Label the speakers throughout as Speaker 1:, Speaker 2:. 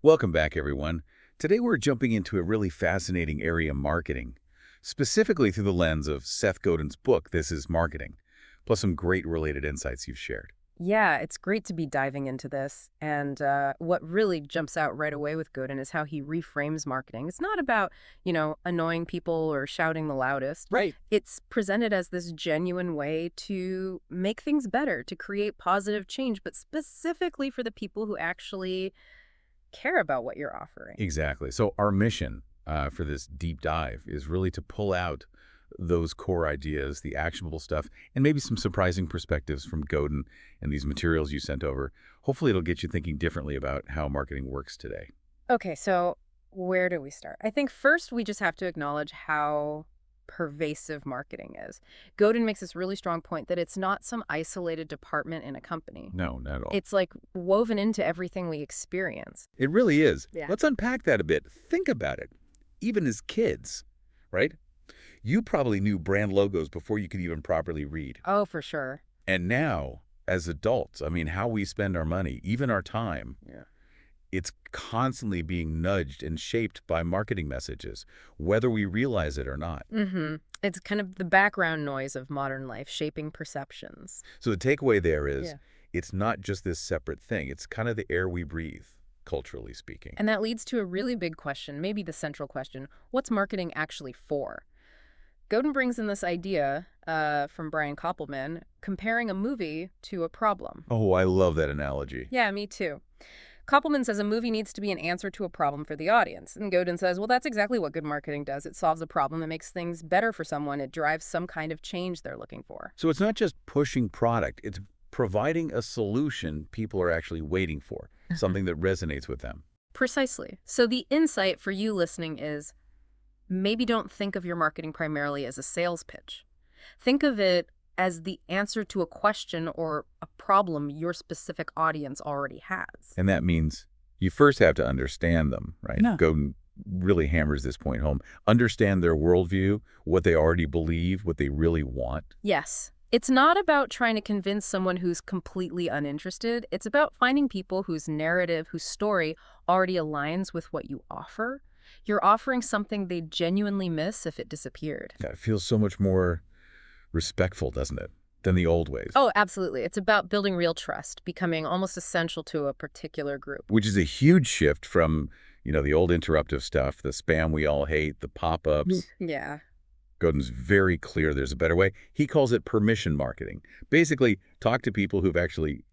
Speaker 1: Welcome back, everyone. Today we're jumping into a really fascinating area of marketing, specifically through the lens of Seth Godin's book, This is Marketing, plus some great related insights you've shared.
Speaker 2: Yeah, it's great to be diving into this. And what really jumps out right away with Godin is how he reframes marketing. It's not about, annoying people or shouting the loudest.
Speaker 1: Right.
Speaker 2: It's presented as this genuine way to make things better, to create positive change, but specifically for the people who actually care about what you're offering.
Speaker 1: Exactly. So our mission for this deep dive is really to pull out those core ideas, the actionable stuff, and maybe some surprising perspectives from Godin and these materials you sent over. Hopefully it'll get you thinking differently about how marketing works today.
Speaker 2: Okay, so where do we start? I think first we just have to acknowledge how pervasive marketing is. Godin makes this really strong point that it's not some isolated department in a company.
Speaker 1: No, not at all.
Speaker 2: It's like woven into everything we experience.
Speaker 1: It really is.
Speaker 2: Yeah.
Speaker 1: Let's unpack that a bit. Think about it. Even as kids, right? You probably knew brand logos before you could even properly read.
Speaker 2: Oh, for sure.
Speaker 1: And now, as adults, I mean, how we spend our money, even our time,
Speaker 2: Yeah.
Speaker 1: it's constantly being nudged and shaped by marketing messages, whether we realize it or not.
Speaker 2: It's kind of the background noise of modern life, shaping perceptions.
Speaker 1: So the takeaway there is,
Speaker 2: Yeah.
Speaker 1: it's not just this separate thing. It's kind of the air we breathe, culturally speaking.
Speaker 2: And that leads to a really big question, maybe the central question. What's marketing actually for? Godin brings in this idea from Brian Koppelman, comparing a movie to a problem.
Speaker 1: Oh, I love that analogy.
Speaker 2: Yeah, me too. Koppelman says a movie needs to be an answer to a problem for the audience. And Godin says, well, that's exactly what good marketing does. It solves a problem. It makes things better for someone. It drives some kind of change they're looking for.
Speaker 1: So it's not just pushing product. It's providing a solution people are actually waiting for, something that resonates with them.
Speaker 2: Precisely. So the insight for you listening is maybe don't think of your marketing primarily as a sales pitch. Think of it as the answer to a question or a problem your specific audience already has.
Speaker 1: And that means you first have to understand them, right?
Speaker 2: Yeah.
Speaker 1: Godin really hammers this point home. Understand their worldview, what they already believe, what they really want.
Speaker 2: Yes. It's not about trying to convince someone who's completely uninterested. It's about finding people whose narrative, whose story already aligns with what you offer. You're offering something they'd genuinely miss if it disappeared.
Speaker 1: Yeah, it feels so much more respectful, doesn't it, than the old ways?
Speaker 2: Oh, absolutely. It's about building real trust, becoming almost essential to a particular group.
Speaker 1: Which is a huge shift from, the old interruptive stuff, the spam we all hate, the pop-ups.
Speaker 2: Yeah.
Speaker 1: Godin's very clear there's a better way. He calls it permission marketing. Basically, talk to people who've actually,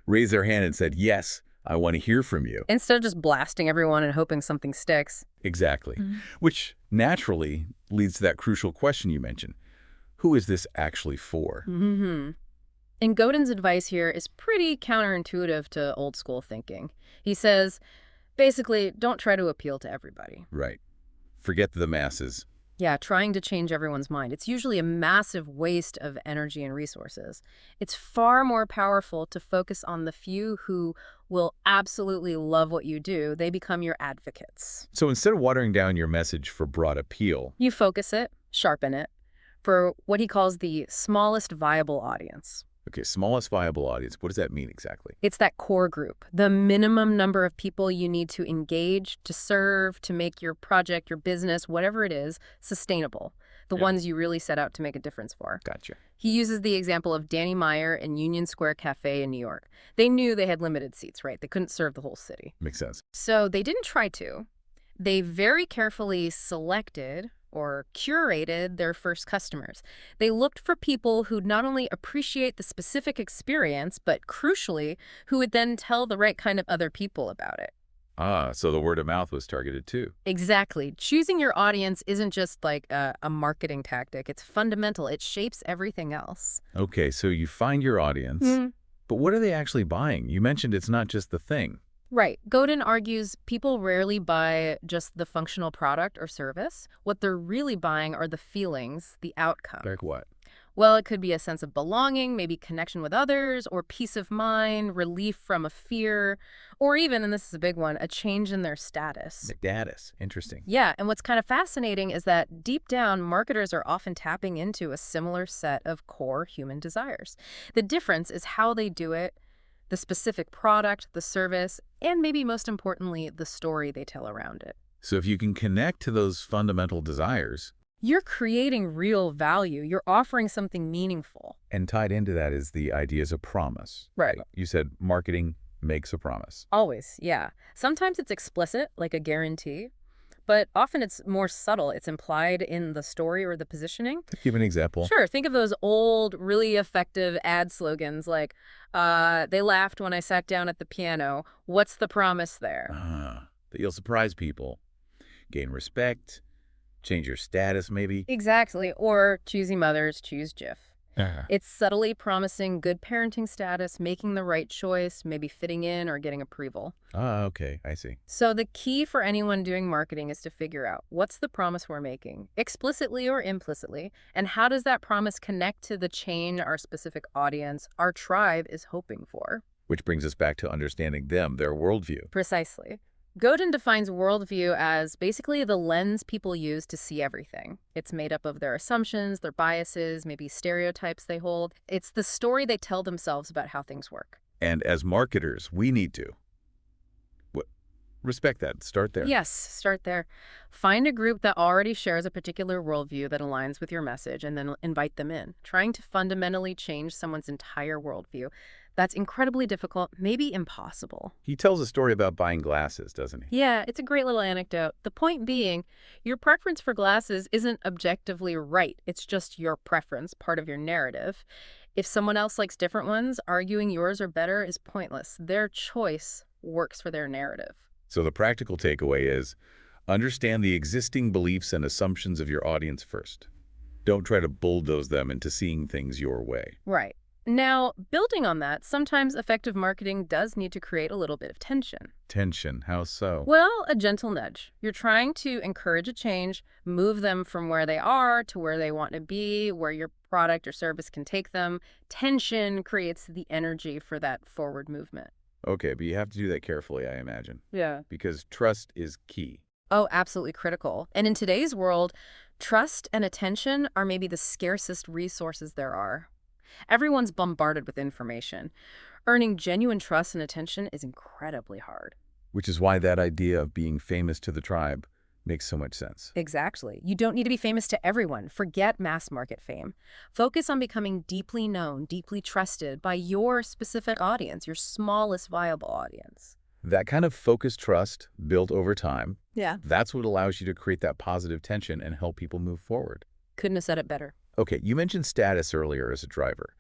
Speaker 1: raised their hand and said, yes, I want to hear from you.
Speaker 2: Instead of just blasting everyone and hoping something sticks.
Speaker 1: Exactly. Which naturally leads to that crucial question you mentioned. Who is this actually for?
Speaker 2: And Godin's advice here is pretty counterintuitive to old school thinking. He says, basically, don't try to appeal to everybody.
Speaker 1: Right. Forget the masses.
Speaker 2: Yeah, trying to change everyone's mind. It's usually a massive waste of energy and resources. It's far more powerful to focus on the few who will absolutely love what you do. They become your advocates.
Speaker 1: So instead of watering down your message for broad appeal,
Speaker 2: You focus it, sharpen it, for what he calls the smallest viable audience.
Speaker 1: okay, smallest viable audience, what does that mean exactly?
Speaker 2: It's that core group, the minimum number of people you need to engage, to serve, to make your project, your business, whatever it is, sustainable. The
Speaker 1: Yeah.
Speaker 2: ones you really set out to make a difference for.
Speaker 1: Gotcha.
Speaker 2: He uses the example of Danny Meyer and Union Square Cafe in New York. They knew they had limited seats, right? They couldn't serve the whole city.
Speaker 1: Makes sense.
Speaker 2: So they didn't try to. They very carefully selected or curated their first customers. They looked for people who'd not only appreciate the specific experience, but crucially, who would then tell the right kind of other people about it.
Speaker 1: Ah, so the word of mouth was targeted too.
Speaker 2: Exactly. Choosing your audience isn't just like a marketing tactic. It's fundamental. It shapes everything else.
Speaker 1: Okay, so you find your audience, but what are they actually buying? You mentioned it's not just the thing.
Speaker 2: Right. Godin argues people rarely buy just the functional product or service. What they're really buying are the feelings, the outcome.
Speaker 1: Like what?
Speaker 2: Well, it could be a sense of belonging, maybe connection with others, or peace of mind, relief from a fear, or even, and this is a big one, a change in their status.
Speaker 1: Status. Interesting.
Speaker 2: Yeah, and what's kind of fascinating is that deep down, marketers are often tapping into a similar set of core human desires. The difference is how they do it, the specific product, the service, and maybe most importantly, the story they tell around it.
Speaker 1: So if you can connect to those fundamental desires,
Speaker 2: You're creating real value. You're offering something meaningful.
Speaker 1: and tied into that is the ideas of promise.
Speaker 2: Right.
Speaker 1: You said marketing makes a promise.
Speaker 2: Always, yeah. Sometimes it's explicit, like a guarantee, but often it's more subtle. It's implied in the story or the positioning.
Speaker 1: Give an example.
Speaker 2: Sure, think of those old, really effective ad slogans like, they laughed when I sat down at the piano. What's the promise there?
Speaker 1: That you'll surprise people, gain respect, change your status maybe.
Speaker 2: Exactly, or choosy mothers choose Jif.
Speaker 1: Uh,
Speaker 2: It's subtly promising good parenting status, making the right choice, maybe fitting in or getting approval.
Speaker 1: okay, I see.
Speaker 2: So the key for anyone doing marketing is to figure out what's the promise we're making, explicitly or implicitly, and how does that promise connect to the change our specific audience, our tribe, is hoping for?
Speaker 1: Which brings us back to understanding them, their worldview.
Speaker 2: Precisely. Godin defines worldview as basically the lens people use to see everything. It's made up of their assumptions, their biases, maybe stereotypes they hold. It's the story they tell themselves about how things work.
Speaker 1: And as marketers, we need to respect that. Start there.
Speaker 2: Yes, start there. Find a group that already shares a particular worldview that aligns with your message and then invite them in. Trying to fundamentally change someone's entire worldview. That's incredibly difficult, maybe impossible.
Speaker 1: He tells a story about buying glasses, doesn't he?
Speaker 2: Yeah, it's a great little anecdote. The point being, your preference for glasses isn't objectively right. It's just your preference, part of your narrative. If someone else likes different ones, arguing yours are better is pointless. Their choice works for their narrative.
Speaker 1: So the practical takeaway is understand the existing beliefs and assumptions of your audience first. Don't try to bulldoze them into seeing things your way.
Speaker 2: Right. Now, building on that, sometimes effective marketing does need to create a little bit of tension.
Speaker 1: Tension, how so?
Speaker 2: Well, a gentle nudge. You're trying to encourage a change, move them from where they are to where they want to be, where your product or service can take them. Tension creates the energy for that forward movement.
Speaker 1: Okay, but you have to do that carefully, I imagine,
Speaker 2: Yeah.
Speaker 1: because trust is key.
Speaker 2: Oh, absolutely critical. And in today's world, trust and attention are maybe the scarcest resources there are. Everyone's bombarded with information. Earning genuine trust and attention is incredibly hard.
Speaker 1: Which is why that idea of being famous to the tribe makes so much sense.
Speaker 2: Exactly. You don't need to be famous to everyone. Forget mass market fame. Focus on becoming deeply known, deeply trusted by your specific audience, your smallest viable audience.
Speaker 1: That kind of focused trust built over time,
Speaker 2: Yeah.
Speaker 1: that's what allows you to create that positive tension and help people move forward.
Speaker 2: Couldn't have said it better.
Speaker 1: Okay, you mentioned status earlier as a driver.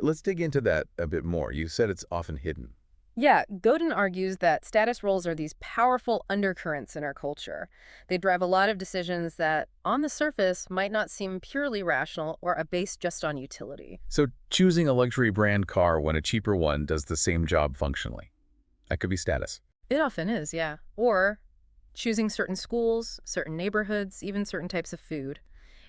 Speaker 1: Let's dig into that a bit more. You said it's often hidden.
Speaker 2: Yeah, Godin argues that status roles are these powerful undercurrents in our culture. They drive a lot of decisions that, on the surface, might not seem purely rational or are based just on utility.
Speaker 1: So choosing a luxury brand car when a cheaper one does the same job functionally. That could be status.
Speaker 2: It often is, yeah. Or choosing certain schools, certain neighborhoods, even certain types of food.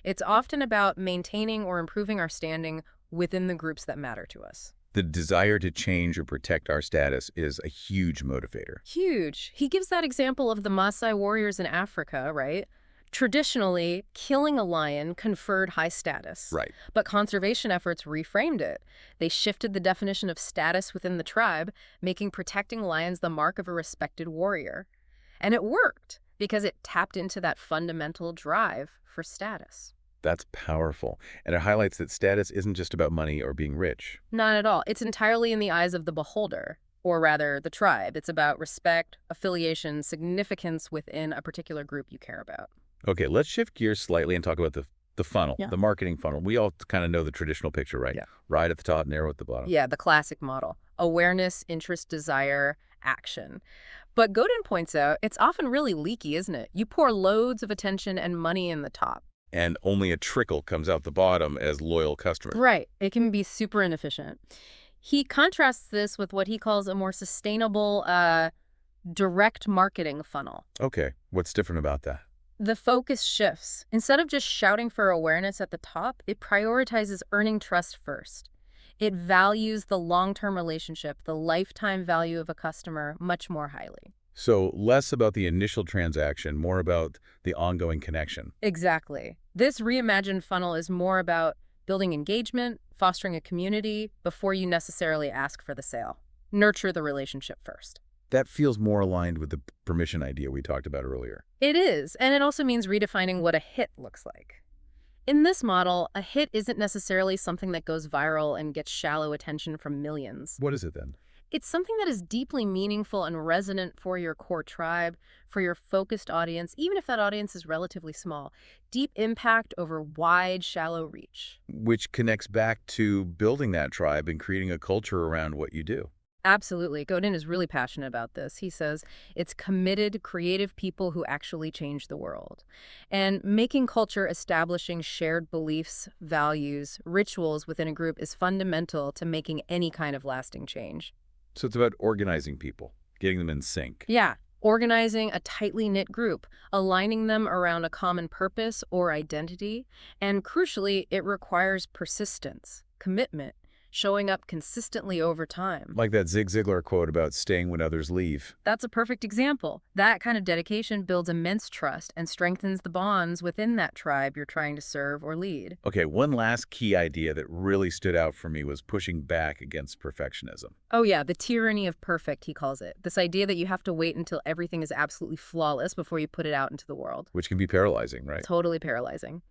Speaker 2: It's often about maintaining or improving our standing within the groups that matter to us.
Speaker 1: The desire to change or protect our status is a huge motivator.
Speaker 2: Huge. He gives that example of the Maasai warriors in Africa, right? Traditionally, killing a lion conferred high status.
Speaker 1: Right.
Speaker 2: But conservation efforts reframed it. They shifted the definition of status within the tribe, making protecting lions the mark of a respected warrior. And it worked because it tapped into that fundamental drive for status.
Speaker 1: That's powerful. And it highlights that status isn't just about money or being rich.
Speaker 2: Not at all. It's entirely in the eyes of the beholder, or rather, the tribe. It's about respect, affiliation, significance within a particular group you care about.
Speaker 1: Okay, let's shift gears slightly and talk about the funnel,
Speaker 2: Yeah.
Speaker 1: the marketing funnel. We all kind of know the traditional picture, right?
Speaker 2: Yeah.
Speaker 1: Right at the top, narrow at the bottom.
Speaker 2: Yeah, the classic model. Awareness, interest, desire, action. But Godin points out it's often really leaky, isn't it? You pour loads of attention and money in the top.
Speaker 1: And only a trickle comes out the bottom as loyal customers.
Speaker 2: Right. It can be super inefficient. He contrasts this with what he calls a more sustainable, direct marketing funnel.
Speaker 1: Okay, what's different about that?
Speaker 2: The focus shifts. Instead of just shouting for awareness at the top, it prioritizes earning trust first. It values the long-term relationship, the lifetime value of a customer much more highly.
Speaker 1: So less about the initial transaction, more about the ongoing connection.
Speaker 2: Exactly. This reimagined funnel is more about building engagement, fostering a community, before you necessarily ask for the sale. Nurture the relationship first.
Speaker 1: That feels more aligned with the permission idea we talked about earlier.
Speaker 2: It is, and it also means redefining what a hit looks like. In this model, a hit isn't necessarily something that goes viral and gets shallow attention from millions.
Speaker 1: What is it then?
Speaker 2: It's something that is deeply meaningful and resonant for your core tribe, for your focused audience, even if that audience is relatively small. Deep impact over wide, shallow reach.
Speaker 1: Which connects back to building that tribe and creating a culture around what you do.
Speaker 2: Absolutely. Godin is really passionate about this. He says it's committed, creative people who actually change the world. And making culture, establishing shared beliefs, values, rituals within a group is fundamental to making any kind of lasting change.
Speaker 1: So it's about organizing people, getting them in sync.
Speaker 2: Yeah, organizing a tightly knit group, aligning them around a common purpose or identity, and crucially, it requires persistence, commitment, showing up consistently over time.
Speaker 1: Like that Zig Ziglar quote about staying when others leave.
Speaker 2: That's a perfect example. That kind of dedication builds immense trust and strengthens the bonds within that tribe you're trying to serve or lead.
Speaker 1: Okay, one last key idea that really stood out for me was pushing back against perfectionism.
Speaker 2: Oh yeah, the tyranny of perfect, he calls it. This idea that you have to wait until everything is absolutely flawless before you put it out into the world.
Speaker 1: Which can be paralyzing, right?
Speaker 2: Totally paralyzing.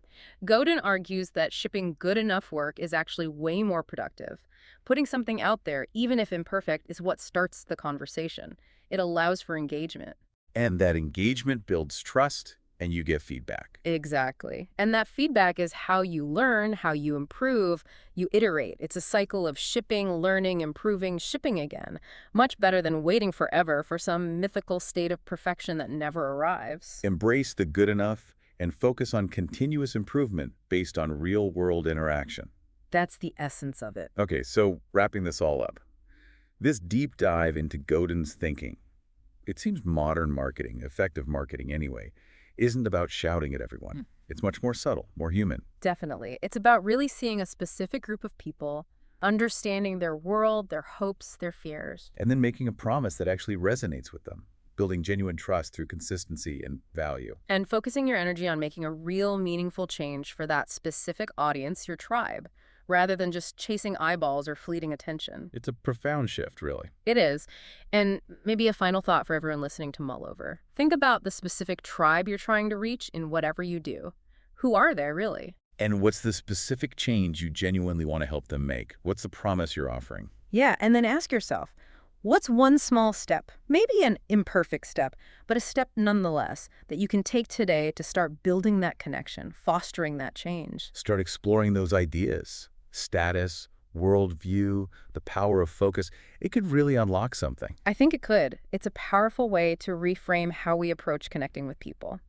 Speaker 2: Godin argues that shipping good enough work is actually way more productive. Putting something out there, even if imperfect, is what starts the conversation. It allows for engagement.
Speaker 1: And that engagement builds trust, and you get feedback.
Speaker 2: Exactly. And that feedback is how you learn, how you improve, you iterate. It's a cycle of shipping, learning, improving, shipping again. Much better than waiting forever for some mythical state of perfection that never arrives.
Speaker 1: Embrace the good enough and focus on continuous improvement based on real-world interaction.
Speaker 2: That's the essence of it.
Speaker 1: Okay, so wrapping this all up. This deep dive into Godin's thinking, it seems modern marketing, effective marketing anyway, isn't about shouting at everyone. It's much more subtle, more human.
Speaker 2: Definitely. It's about really seeing a specific group of people, understanding their world, their hopes, their fears.
Speaker 1: And then making a promise that actually resonates with them, building genuine trust through consistency and value.
Speaker 2: And focusing your energy on making a real meaningful change for that specific audience, your tribe, rather than just chasing eyeballs or fleeting attention.
Speaker 1: It's a profound shift, really.
Speaker 2: It is. And maybe a final thought for everyone listening to mull over. Think about the specific tribe you're trying to reach in whatever you do. Who are they, really?
Speaker 1: And what's the specific change you genuinely want to help them make? What's the promise you're offering?
Speaker 2: Yeah, and then ask yourself, what's one small step, maybe an imperfect step, but a step nonetheless, that you can take today to start building that connection, fostering that change?
Speaker 1: Start exploring those ideas. Status, worldview, the power of focus. It could really unlock something.
Speaker 2: I think it could. It's a powerful way to reframe how we approach connecting with people.